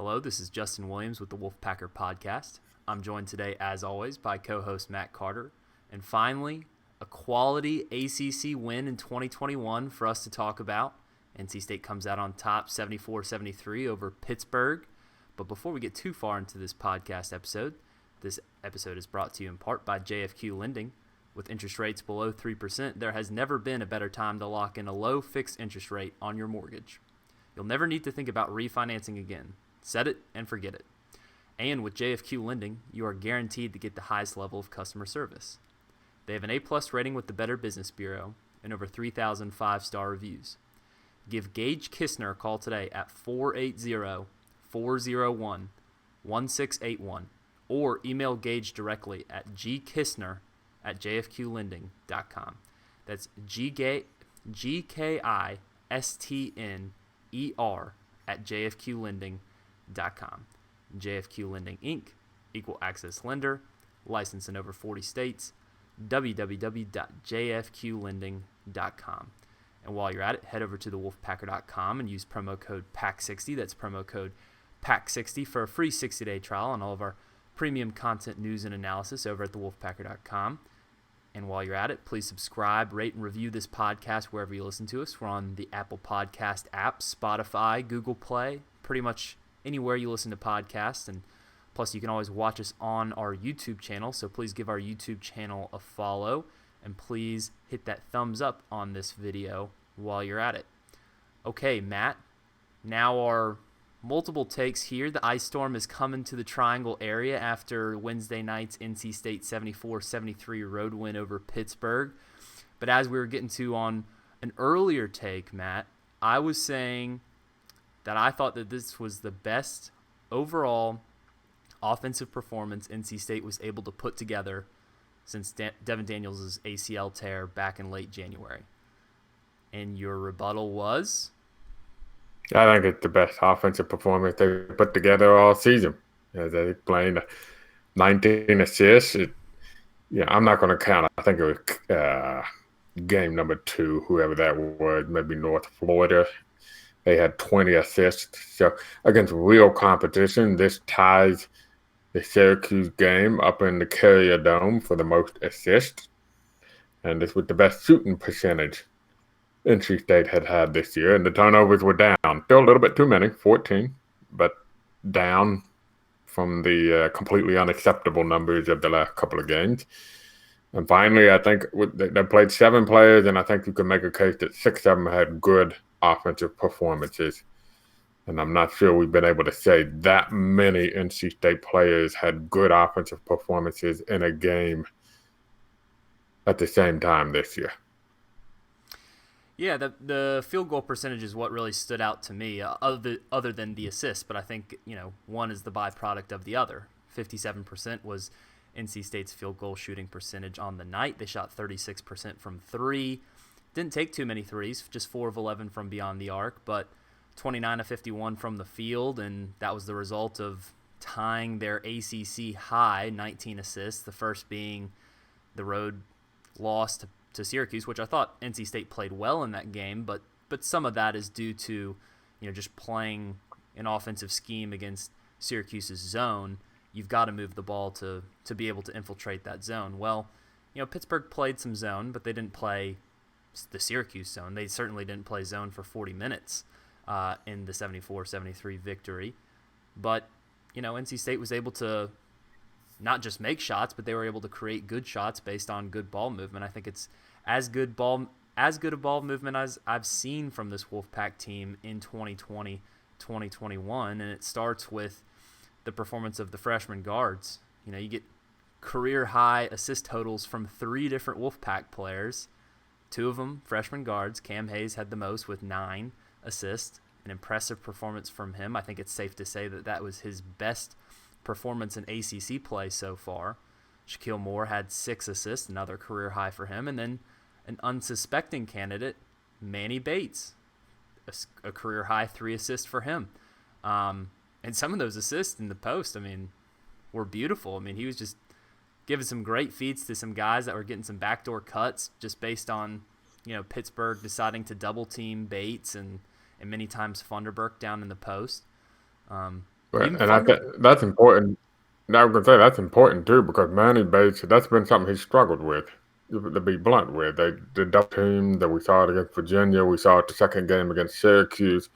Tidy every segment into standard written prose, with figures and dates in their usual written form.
Hello, this is Justin Williams with the Wolfpacker Podcast. I'm joined today, as always, by co-host Matt Carter. And finally, a quality ACC win in 2021 for us to talk about. NC State comes out on top 74-73 over Pittsburgh. But before we get too far into this podcast episode, this episode is brought to you in part by JFQ Lending. With interest rates below 3%, there has never been a better time to lock in a low fixed interest rate on your mortgage. You'll never need to think about refinancing again. Set it and forget it. And with JFQ Lending, you are guaranteed to get the highest level of customer service. They have an A-plus rating with the Better Business Bureau and over 3,000 five-star reviews. Give Gage Kistner a call today at 480-401-1681 or email Gage directly at gkistner@jfqlending.com. That's GKISTNER@jfqlending.com. JFQ Lending Inc., Equal Access Lender, licensed in over 40 states, www.jfqlending.com. And while you're at it, head over to thewolfpacker.com and use promo code PACK60, that's promo code PACK60 for a free 60-day trial on all of our premium content, news, and analysis over at thewolfpacker.com. And while you're at it, please subscribe, rate, and review this podcast wherever you listen to us. We're on the Apple Podcast app, Spotify, Google Play, pretty much anywhere you listen to podcasts. And plus, you can always watch us on our YouTube channel, so please give our YouTube channel a follow. And please hit that thumbs up on this video while you're at it. Okay, Matt, now our multiple takes here. The ice storm is coming to the Triangle area after Wednesday night's NC State 74-73 road win over Pittsburgh. But as we were getting to on an earlier take, Matt, I was saying that I thought that this was the best overall offensive performance NC State was able to put together since Devin Daniels' ACL tear back in late January. And your rebuttal was? I think it's the best offensive performance they put together all season. As they playing 19 assists. I'm not going to count. I think it was game number 2, whoever that was, maybe North Florida. They had 20 assists. So against real competition, this ties the Syracuse game up in the Carrier Dome for the most assists. And it's with the best shooting percentage NC State had this year, and the turnovers were down. Still a little bit too many, 14, but down from the completely unacceptable numbers of the last couple of games. And finally, I think they played 7 players, and I think you can make a case that 6 of them had good offensive performances. And I'm not sure we've been able to say that many NC State players had good offensive performances in a game at the same time this year. Yeah, the field goal percentage is what really stood out to me, other than the assists. But I think, one is the byproduct of the other. 57% was NC State's field goal shooting percentage on the night. They shot 36% from 3. Didn't take too many threes, just 4 of 11 from beyond the arc, but 29 of 51 from the field, and that was the result of tying their ACC high, 19 assists, the first being the road loss to Syracuse, which I thought NC State played well in that game, but some of that is due to just playing an offensive scheme against Syracuse's zone. You've got to move the ball to be able to infiltrate that zone. Well, Pittsburgh played some zone, but they didn't play the Syracuse zone. They certainly didn't play zone for 40 minutes in the 74-73 victory. But, NC State was able to not just make shots, but they were able to create good shots based on good ball movement. I think it's as good a ball movement as I've seen from this Wolfpack team in 2020, 2021, and it starts with the performance of the freshman guards. You get career-high assist totals from 3 different Wolfpack players, 2 of them freshman guards. Cam Hayes had the most with 9 assists, an impressive performance from him. I think it's safe to say that was his best performance in ACC play so far. Shaquille Moore had 6 assists, another career high for him. And then an unsuspecting candidate, Manny Bates, a career high 3 assists for him. And some of those assists in the post, were beautiful. He was just giving some great feeds to some guys that were getting some backdoor cuts just based on, Pittsburgh deciding to double team Bates and many times Funderburk down in the post. Right. Even And I Thunder. think that's important. Now, I was gonna say that's important too because Manny Bates, that's been something he struggled with. To be blunt with, the double team that we saw it against Virginia, we saw it the second game against Syracuse.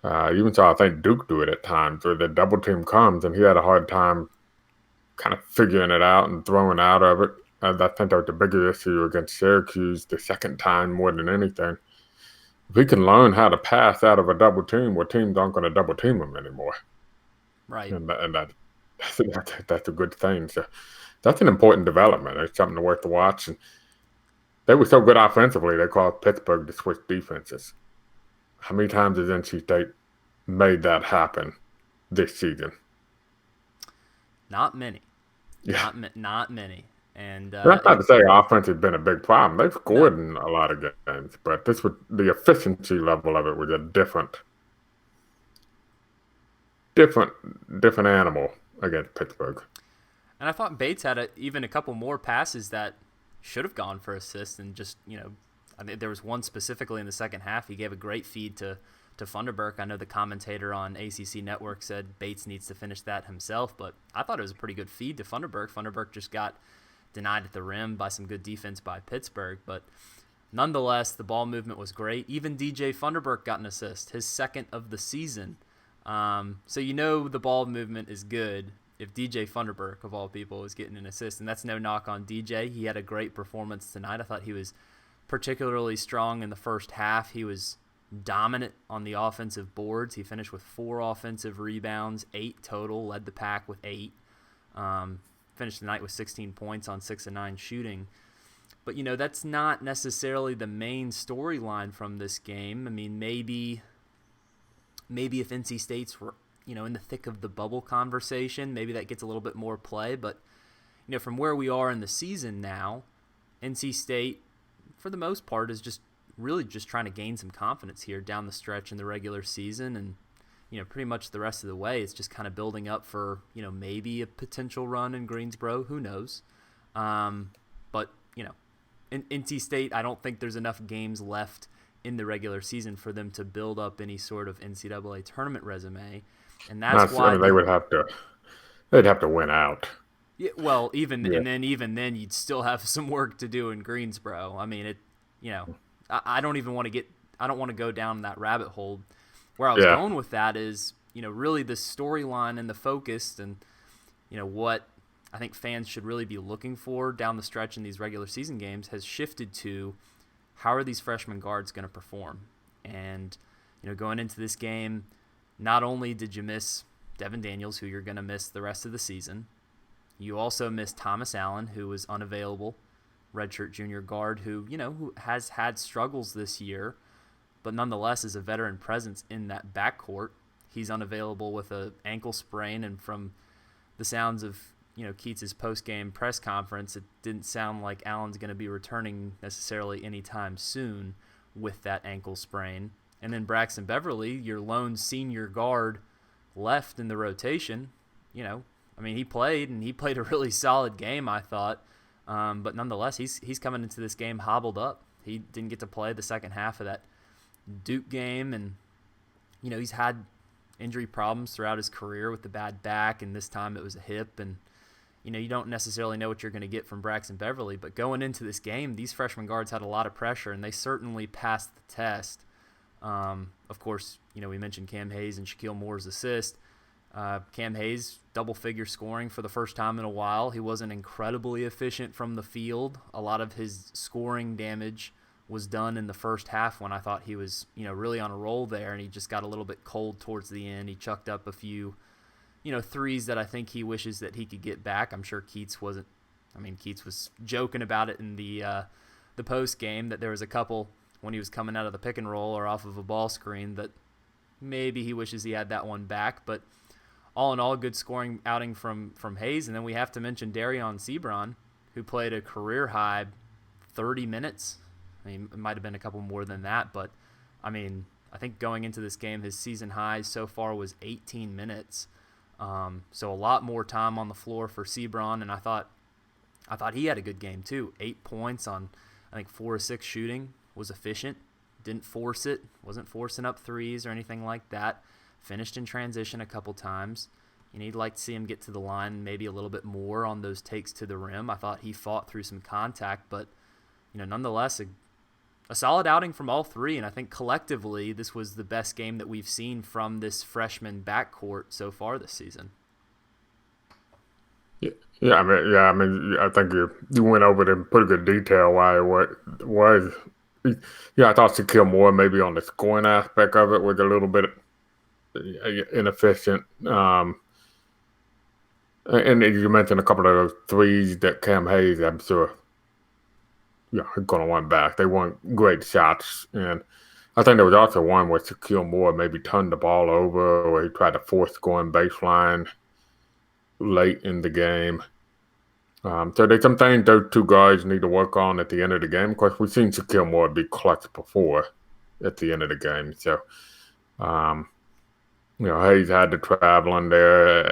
Even saw I think Duke do it at times where the double team comes and he had a hard time kind of figuring it out and throwing out of it. And I think that was the bigger issue against Syracuse the second time more than anything. If he can learn how to pass out of a double team, where teams aren't going to double team him anymore, Right. and that's a good thing. So that's an important development. It's something worth to watch. And they were so good offensively, they called Pittsburgh to switch defenses. How many times has NC State made that happen this season? Not many. Yeah. Not many. And That's not to say offense has been a big problem. They've no. scored in a lot of games, but the efficiency level of it was a different animal against Pittsburgh. And I thought Bates had even a couple more passes that should have gone for assists, and just, I think there was one specifically in the second half. He gave a great feed to Funderburk. I know the commentator on ACC Network said Bates needs to finish that himself, but I thought it was a pretty good feed to Funderburk. Funderburk just got denied at the rim by some good defense by Pittsburgh, but nonetheless, the ball movement was great. Even DJ Funderburk got an assist, his second of the season. So the ball movement is good if DJ Funderburk, of all people, is getting an assist. And that's no knock on DJ. He had a great performance tonight. I thought he was particularly strong in the first half. He was dominant on the offensive boards. He finished with 4 offensive rebounds, 8 total, led the pack with 8. Finished the night with 16 points on 6 of 9 shooting. But, that's not necessarily the main storyline from this game. I mean, maybe if NC State's were, in the thick of the bubble conversation, maybe that gets a little bit more play. But, from where we are in the season now, NC State, for the most part, is just really just trying to gain some confidence here down the stretch in the regular season. And, pretty much the rest of the way, it's just kind of building up for, maybe a potential run in Greensboro. Who knows? But, in NC State, I don't think there's enough games left in the regular season for them to build up any sort of NCAA tournament resume. And that's why they'd have to win out. Yeah, well, even then you'd still have some work to do in Greensboro. I mean, I don't even want to go down that rabbit hole. Where I was going with that is, really the storyline and the focus and, what I think fans should really be looking for down the stretch in these regular season games has shifted to how are these freshman guards going to perform? And, going into this game, not only did you miss Devin Daniels, who you're going to miss the rest of the season, you also missed Thomas Allen, who was unavailable, redshirt junior guard, who has had struggles this year, but nonetheless is a veteran presence in that backcourt. He's unavailable with an ankle sprain, and from the sounds of Keats's post-game press conference, it didn't sound like Allen's going to be returning necessarily anytime soon with that ankle sprain. And then Braxton Beverly, your lone senior guard, left in the rotation. He played a really solid game, I thought. But nonetheless, he's coming into this game hobbled up. He didn't get to play the second half of that Duke game, and he's had injury problems throughout his career with the bad back, and this time it was a hip, and you don't necessarily know what you're going to get from Braxton Beverly. But going into this game, these freshman guards had a lot of pressure, and they certainly passed the test. Of course, we mentioned Cam Hayes and Shaquille Moore's assist. Cam Hayes, double-figure scoring for the first time in a while. He wasn't incredibly efficient from the field. A lot of his scoring damage was done in the first half when I thought he was, really on a roll there, and he just got a little bit cold towards the end. He chucked up a few, threes that I think he wishes that he could get back. I'm sure Keats was joking about it in the post game that there was a couple when he was coming out of the pick and roll or off of a ball screen that maybe he wishes he had that one back. But all in all, good scoring outing from Hayes. And then we have to mention Darion Sebron, who played a career-high 30 minutes. It might have been a couple more than that, but, I think going into this game, his season high so far was 18 minutes. So a lot more time on the floor for Sebron, and I thought he had a good game too. 8 points on, 4 of 6 shooting, was efficient, didn't force it, wasn't forcing up threes or anything like that. finished in transition a couple times. You'd like to see him get to the line maybe a little bit more on those takes to the rim. I thought he fought through some contact, but nonetheless, a solid outing from all three, and I think collectively this was the best game that we've seen from this freshman backcourt so far this season. Yeah. I mean, I think you went over it in pretty good detail why it was. Yeah, I thought Shaquille Moore maybe on the scoring aspect of it was a little bit inefficient. And you mentioned a couple of those threes that Cam Hayes, I'm sure, he's going to want back. They weren't great shots. And I think there was also one where Shaquille Moore maybe turned the ball over or he tried to force scoring baseline late in the game. So there's some things those two guys need to work on at the end of the game. Of course, we've seen Shaquille Moore be clutch before at the end of the game. So, Hayes had to travel in there.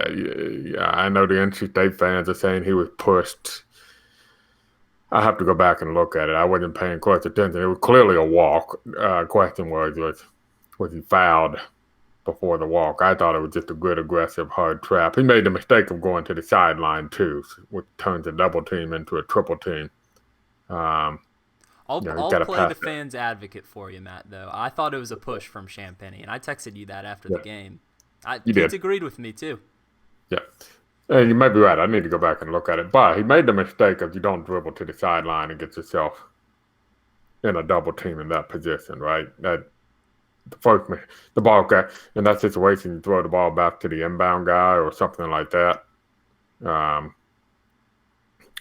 I know the NC State fans are saying he was pushed. I have to go back and look at it. I wasn't paying close attention. It was clearly a walk. Question was he fouled before the walk? I thought it was just a good, aggressive, hard trap. He made the mistake of going to the sideline, too, which turns a double team into a triple team. I'll play the fans' advocate for you, Matt, though. I thought it was a push from Champagny, and I texted you that after the game. Kids agreed with me, too. Yeah. And you may be right. I need to go back and look at it. But he made the mistake of you don't dribble to the sideline and get yourself in a double team in that position, right? The ball guy, in that situation, you throw the ball back to the inbound guy or something like that.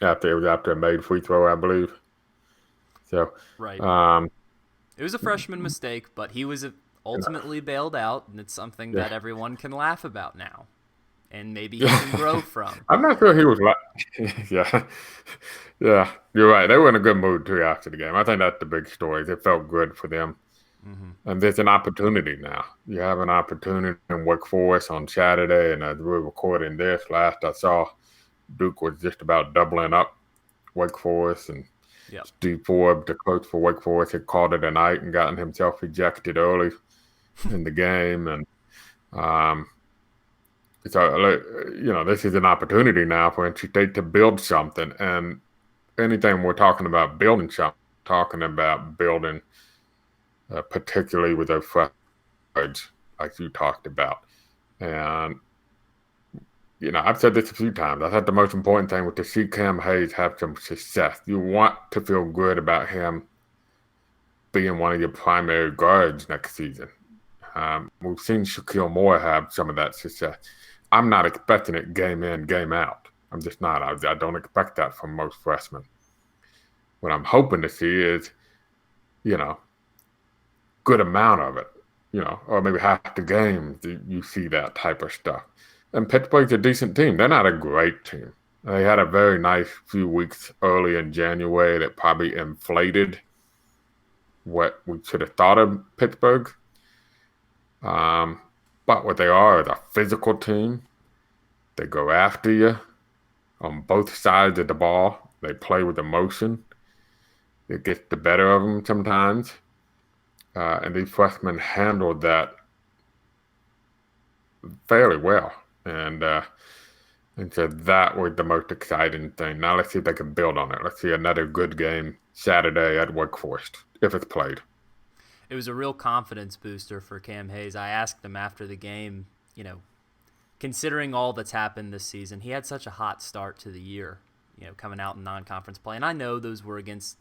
After a made free throw, I believe. So right. It was a freshman mistake, but he was ultimately bailed out, and it's something that everyone can laugh about now, and maybe he can grow from. I'm not sure he was yeah, you're right. They were in a good mood too after the game. I think that's the big story. It felt good for them. Mm-hmm. And there's an opportunity now. You have an opportunity in Wake Forest on Saturday, and as we're recording this, last I saw, Duke was just about doubling up Wake Forest, and Steve Forbes, the coach for Wake Forest, had called it a night and gotten himself ejected early in the game. And so, this is an opportunity now for NC State to build something. And anything we're talking about building something, talking about building particularly with those guards like you talked about. And, I've said this a few times. I thought the most important thing was to see Cam Hayes have some success. You want to feel good about him being one of your primary guards next season. We've seen Shaquille Moore have some of that success. I'm not expecting it game in, game out. I'm just not. I don't expect that from most freshmen. What I'm hoping to see is, good amount of it, or maybe half the games you see that type of stuff. And Pittsburgh's a decent team. They're not a great team. They had a very nice few weeks early in January that probably inflated what we should have thought of Pittsburgh. But what they are is a physical team. They go after you on both sides of the ball. They play with emotion. It gets the better of them sometimes. And these freshmen handled that fairly well. And so that was the most exciting thing. Now let's see if they can build on it. Let's see another good game Saturday at Wake Forest, if it's played. It was a real confidence booster for Cam Hayes. I asked him after the game, considering all that's happened this season, he had such a hot start to the year, coming out in non-conference play. And I know those were against,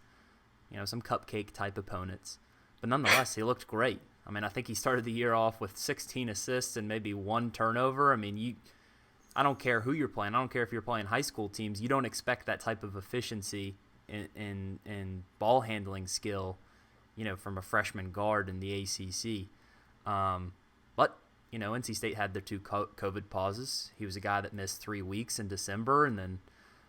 some cupcake-type opponents. But nonetheless, he looked great. I mean, I think he started the year off with 16 assists and maybe 1 turnover. I mean, I don't care who you're playing. I don't care if you're playing high school teams. You don't expect that type of efficiency in ball handling skill, from a freshman guard in the ACC. But, NC State had their 2 COVID pauses. He was a guy that missed 3 weeks in December and then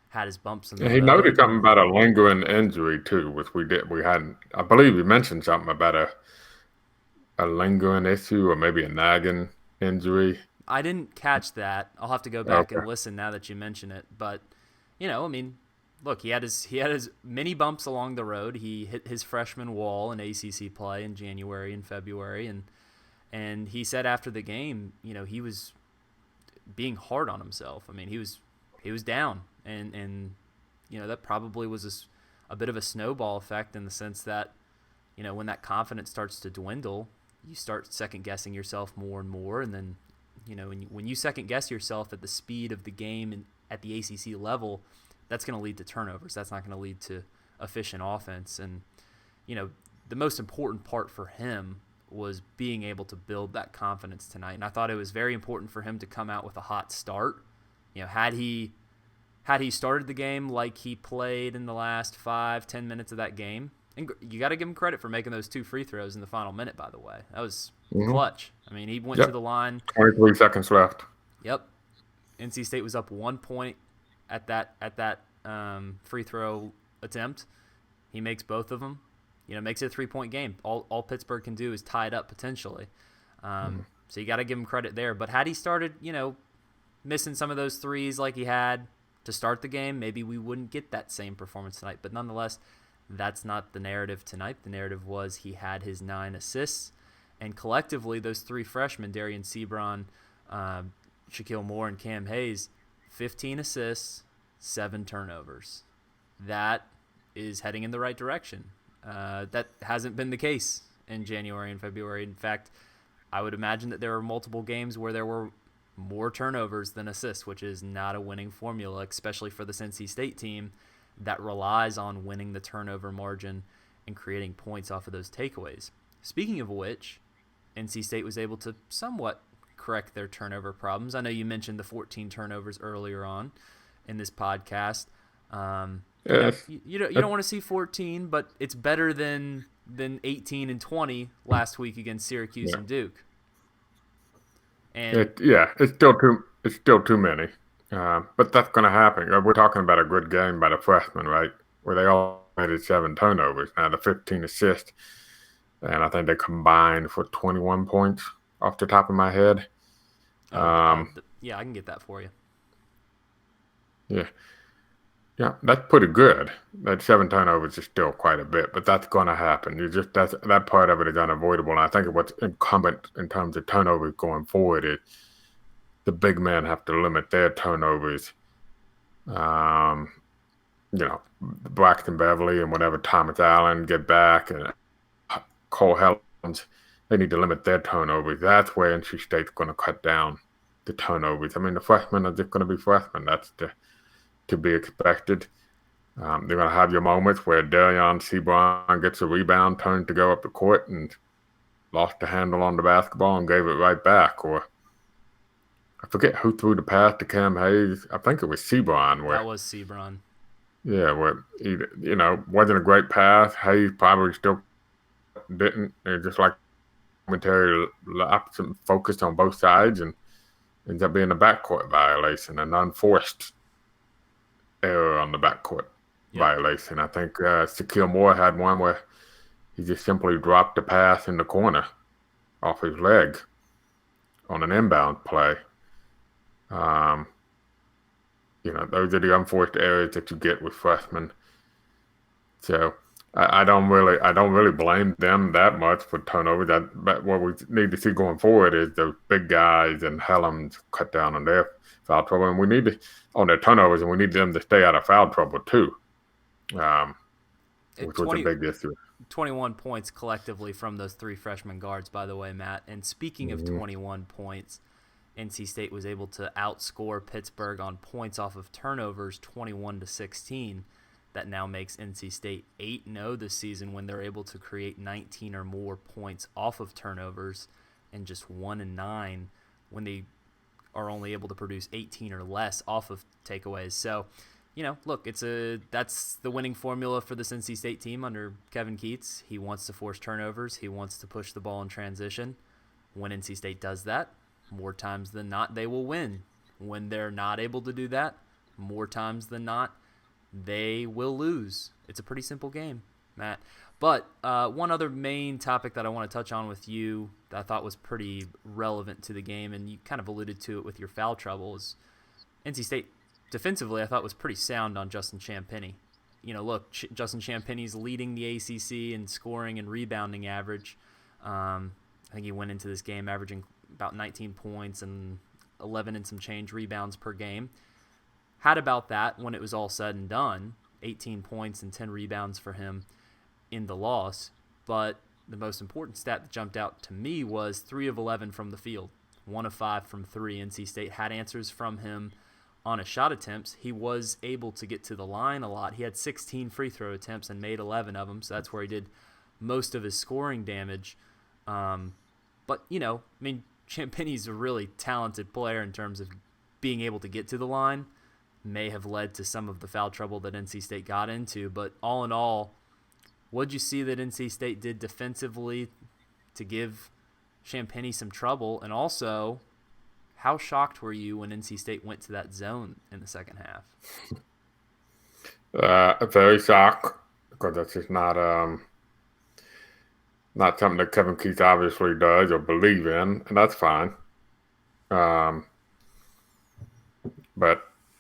had his bumps in the road. He noted something about a lingering injury, too, which we hadn't. I believe he mentioned something about a lingering issue or maybe a nagging injury. I didn't catch that. I'll have to go back and listen now that you mention it. But, look, he had his mini bumps along the road. He hit his freshman wall in ACC play in January and February, and And he said after the game, he was being hard on himself. I mean, he was down, and that probably was a bit of a snowball effect in the sense that, when that confidence starts to dwindle, you start second guessing yourself more and more, and then, when you second guess yourself at the speed of the game and at the ACC level, that's going to lead to turnovers. That's not going to lead to efficient offense. And, the most important part for him was being able to build that confidence tonight. And I thought it was very important for him to come out with a hot start. Had he started the game like he played in the last 5-10 minutes of that game, and you got to give him credit for making those 2 free throws in the final minute, by the way. That was clutch. I mean, he went to the line. 23 seconds left. Yep. NC State was up 1 point at that free throw attempt. He makes both of them. Makes it a 3-point game. All Pittsburgh can do is tie it up potentially. So you got to give him credit there. But had he started, missing some of those threes like he had to start the game, maybe we wouldn't get that same performance tonight. But nonetheless, that's not the narrative tonight. The narrative was he had his 9 assists. And collectively, those 3 freshmen, Darion Sebron, Shaquille Moore, and Cam Hayes, 15 assists, 7 turnovers. That is heading in the right direction. That hasn't been the case in January and February. In fact, I would imagine that there were multiple games where there were more turnovers than assists, which is not a winning formula, especially for this NC State team that relies on winning the turnover margin and creating points off of those takeaways. Speaking of which, NC State was able to somewhat correct their turnover problems. I know you mentioned the 14 turnovers earlier on in this podcast. You don't want to see 14, but it's better than 18 and 20 last week against Syracuse and Duke. And it's still too many. But that's going to happen. We're talking about a good game by the freshmen, right? Where they all made 7 turnovers. Now the 15 assists, and I think they combined for 21 points off the top of my head. I can get that for you. Yeah, that's pretty good. That 7 turnovers is still quite a bit, but that's going to happen. That part of it is unavoidable. And I think what's incumbent in terms of turnovers going forward is the big men have to limit their turnovers. Braxton Beverly and whatever Thomas Allen get back and Cole Helms, they need to limit their turnovers. That's where NC State's going to cut down the turnovers. I mean, the freshmen are just going to be freshmen. That's to be expected. They're going to have your moments where Darion Sebron gets a rebound, turned to go up the court, and lost the handle on the basketball and gave it right back. Or I forget who threw the pass to Cam Hayes. I think it was Sebron. That was Sebron. Yeah, where he, wasn't a great pass. Hayes probably still didn't. It just like commentary lapsed and focused on both sides, and ends up being a backcourt violation, an unforced error on the backcourt violation. I think Shaquille Moore had one where he just simply dropped the pass in the corner off his leg on an inbound play. Those are the unforced errors that you get with freshmen. So I don't really blame them that much for turnovers. But what we need to see going forward is those big guys and Helms cut down on their foul trouble, and we need on their turnovers, and we need them to stay out of foul trouble too, which was a big issue. 21 points collectively from those 3 freshman guards, by the way, Matt. And speaking of 21 points, NC State was able to outscore Pittsburgh on points off of turnovers 21-16. That now makes NC State 8-0 this season when they're able to create 19 or more points off of turnovers, and just 1-9 when they are only able to produce 18 or less off of takeaways. So, look, that's the winning formula for this NC State team under Kevin Keatts. He wants to force turnovers. He wants to push the ball in transition. When NC State does that, more times than not, they will win. When they're not able to do that, more times than not, they will lose. It's a pretty simple game, Matt. But one other main topic that I want to touch on with you that I thought was pretty relevant to the game, and you kind of alluded to it with your foul trouble, is NC State defensively I thought was pretty sound on Justin Champagnie. Justin Champagnie's leading the ACC in scoring and rebounding average. I think he went into this game averaging about 19 points and 11 and some change rebounds per game. Had about that when it was all said and done, 18 points and 10 rebounds for him in the loss. But the most important stat that jumped out to me was 3 of 11 from the field, 1 of 5 from 3. NC State had answers from him on his shot attempts. He was able to get to the line a lot. He had 16 free throw attempts and made 11 of them, so that's where he did most of his scoring damage. But, Champagnie's a really talented player in terms of being able to get to the line. May have led to some of the foul trouble that NC State got into. But all in all, what did you see that NC State did defensively to give Champagnie some trouble? And also, how shocked were you when NC State went to that zone in the second half? Very shocked, because that's just not something that Kevin Keith obviously does or believe in, and that's fine. But,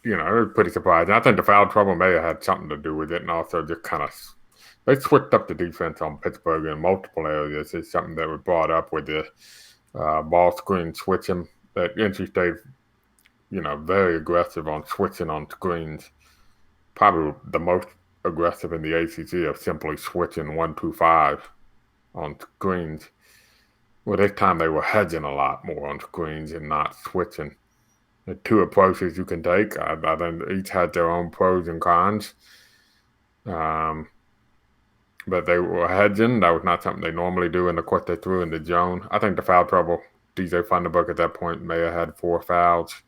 it was pretty surprising. I think the foul trouble may have had something to do with it, and also just kind of they switched up the defense on Pittsburgh in multiple areas. It's something that was brought up with the ball screen switching. That NC State, very aggressive on switching on screens. Probably the most aggressive in the ACC of simply switching 1-2-5 on screens. Well, this time they were hedging a lot more on screens and not switching. The two approaches you can take, I think each had their own pros and cons. But they were hedging. That was not something they normally do. And of course, they threw in the zone. I think the foul trouble, DJ Funderburk at that point may have had 4 fouls.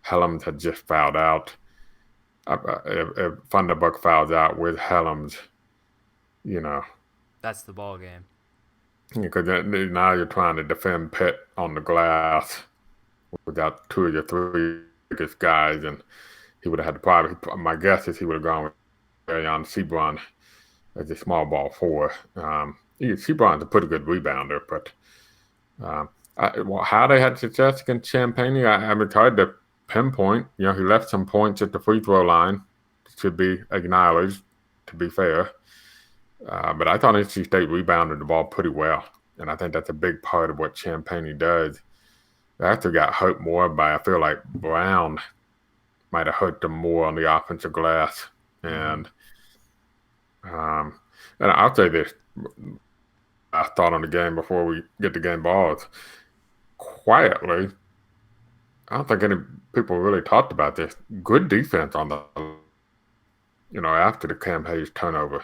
Helms had just fouled out. If Funderburk fouls out with Helms, That's the ball game. Because now you're trying to defend Pitt on the glass without 2 of your 3 biggest guys, and he would have had to my guess is he would have gone with Darion Sebron as a small ball 4. Sebron's a pretty good rebounder, but how they had success against Champaign, it's hard to pinpoint. He left some points at the free throw line. Should be acknowledged, to be fair. But I thought NC State rebounded the ball pretty well, and I think that's a big part of what Champaign does. They actually got hurt more by, I feel like Brown might have hurt them more on the offensive glass. And I'll say this, I thought on the game before we get to game balls, quietly, I don't think any people really talked about this. Good defense on the, after the Cam Hayes turnover.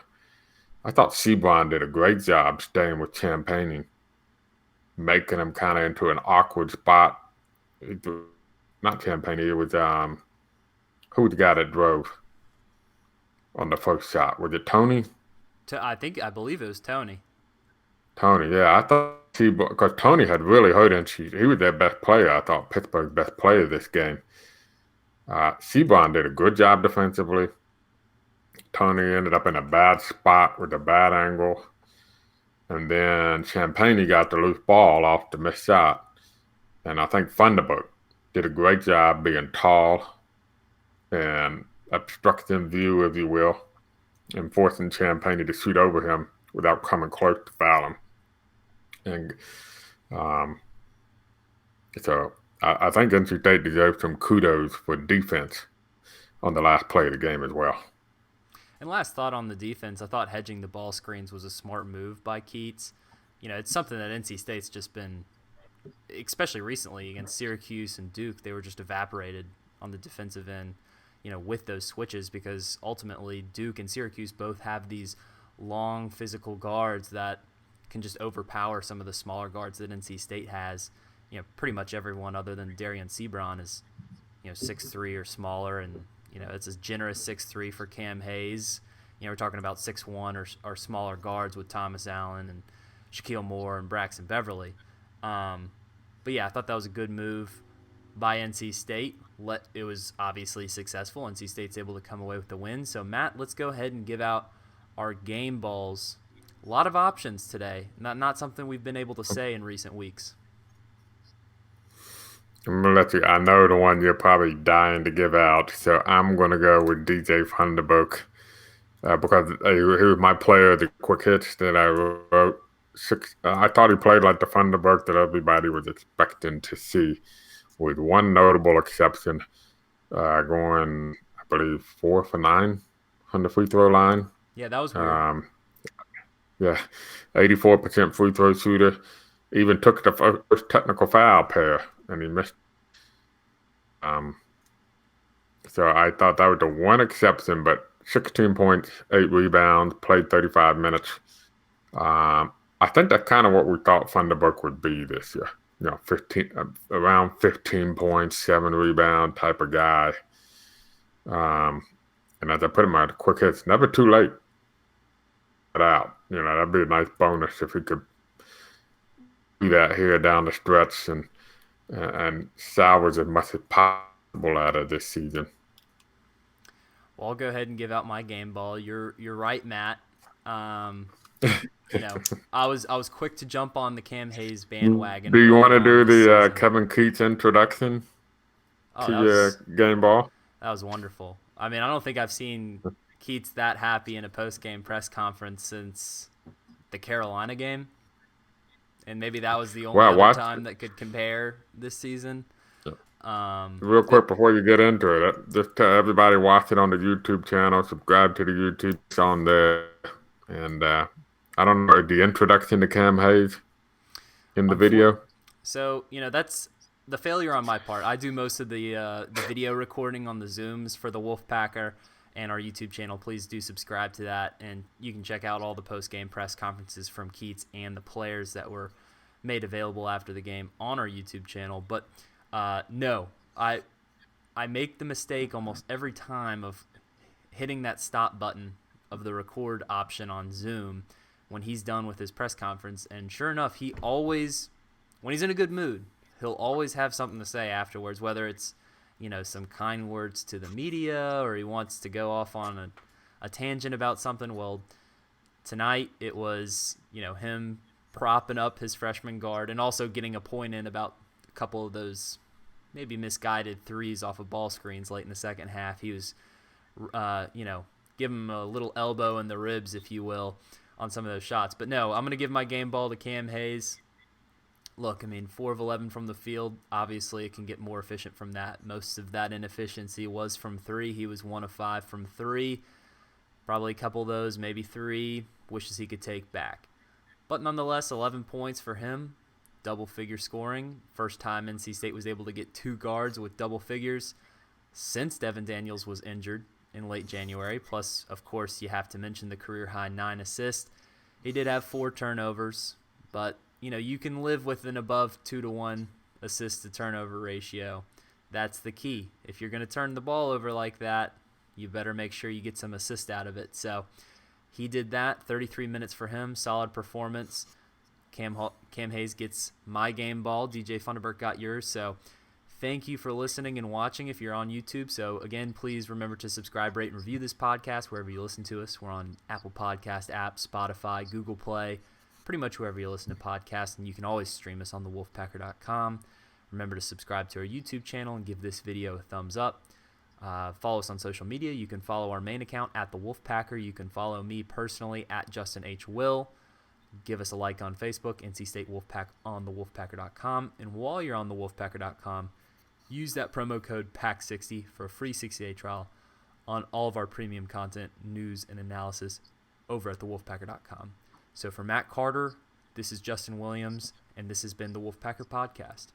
I thought Sebron did a great job staying with Champaign, making him kind of into an awkward spot. Not Champaign, it was who was the guy that drove on the first shot? Was it Tony? I believe it was Tony. Tony, yeah. I thought because Tony had really hurt NC. He was their best player. I thought Pittsburgh's best player this game. Sebron did a good job defensively. Tony ended up in a bad spot with a bad angle. And then Champaign got the loose ball off the missed shot. And I think Funderburk did a great job being tall and obstructing view, if you will, and forcing Champaign to shoot over him without coming close to foul him. And so I think NC State deserves some kudos for defense on the last play of the game as well. And last thought on the defense, I thought hedging the ball screens was a smart move by Keats. It's something that NC State's just been, especially recently against Syracuse and Duke, they were just evaporated on the defensive end, with those switches, because ultimately Duke and Syracuse both have these long physical guards that can just overpower some of the smaller guards that NC State has. Pretty much everyone other than Darion Sebron is, 6'3" or smaller, and it's a generous 6'3" for Cam Hayes. We're talking about 6'1" or smaller guards with Thomas Allen and Shaquille Moore and Braxton Beverly. But yeah, I thought that was a good move by NC State. It was obviously successful. NC State's able to come away with the win. So Matt, let's go ahead and give out our game balls. A lot of options today. Not something we've been able to say in recent weeks. I'm going to let you, I know the one you're probably dying to give out, so I'm going to go with DJ Funderburk because he was my player of the quick hits that I wrote. I thought he played like the Thunderbird that everybody was expecting to see, with one notable exception, going, I believe, 4 for 9 on the free throw line. Yeah, that was weird. Yeah, 84% free throw shooter. Even took the first technical foul pair, and he missed. So I thought that was the one exception, but 16 points, 8 rebounds, played 35 minutes. I think that's kind of what we thought Thunderbird would be this year. 15 around 15 points, 7 rebound type of guy. And as I put him out, quick hits, never too late. Out, that'd be a nice bonus if he could do that here down the stretch and salvage as much as possible out of this season. Well, I'll go ahead and give out my game ball. You're right, Matt. I was quick to jump on the Cam Hayes bandwagon. Do you want to do the Kevin Keats introduction to your game ball? That was wonderful. I mean, I don't think I've seen Keats that happy in a post-game press conference since the Carolina game. And maybe that was the only other time that could compare this season. Real quick before you get into it, just tell everybody watch it on the YouTube channel, subscribe to the YouTube, it's on there. And I don't know, the introduction to Cam Hayes in the video. So, that's the failure on my part. I do most of the video recording on the Zooms for the Wolfpacker and our YouTube channel. Please do subscribe to that, and you can check out all the post-game press conferences from Keats and the players that were made available after the game on our YouTube channel. But no, I make the mistake almost every time of hitting that stop button of the record option on Zoom when he's done with his press conference, and sure enough, he always, when he's in a good mood, he'll always have something to say afterwards, whether it's some kind words to the media, or he wants to go off on a tangent about something. Well, tonight it was, him propping up his freshman guard and also getting a point in about a couple of those maybe misguided threes off of ball screens late in the second half. He was, give him a little elbow in the ribs, if you will, on some of those shots. But no, I'm going to give my game ball to Cam Hayes. Look, 4 of 11 from the field. Obviously, it can get more efficient from that. Most of that inefficiency was from 3. He was 1 of 5 from 3. Probably a couple of those, maybe 3, wishes he could take back. But nonetheless, 11 points for him. Double-figure scoring. First time NC State was able to get 2 guards with double figures since Devin Daniels was injured in late January. Plus, of course, you have to mention the career-high 9 assists. He did have 4 turnovers, but you can live with an above 2-to-1 assist-to-turnover ratio. That's the key. If you're going to turn the ball over like that, you better make sure you get some assist out of it. So he did that. 33 minutes for him. Solid performance. Cam Hayes gets my game ball. DJ Funderburk got yours. So thank you for listening and watching if you're on YouTube. So again, please remember to subscribe, rate, and review this podcast wherever you listen to us. We're on Apple Podcast app, Spotify, Google Play, pretty much wherever you listen to podcasts, and you can always stream us on the Wolfpacker.com. Remember to subscribe to our YouTube channel and give this video a thumbs up. Follow us on social media. You can follow our main account at the Wolfpacker. You can follow me personally at Justin H. Will. Give us a like on Facebook, NC State Wolfpack on the Wolfpacker.com. And while you're on the Wolfpacker.com, use that promo code PACK60 for a free 60-day trial on all of our premium content, news, and analysis over at the Wolfpacker.com. So for Matt Carter, this is Justin Williams, and this has been the Wolfpacker Podcast.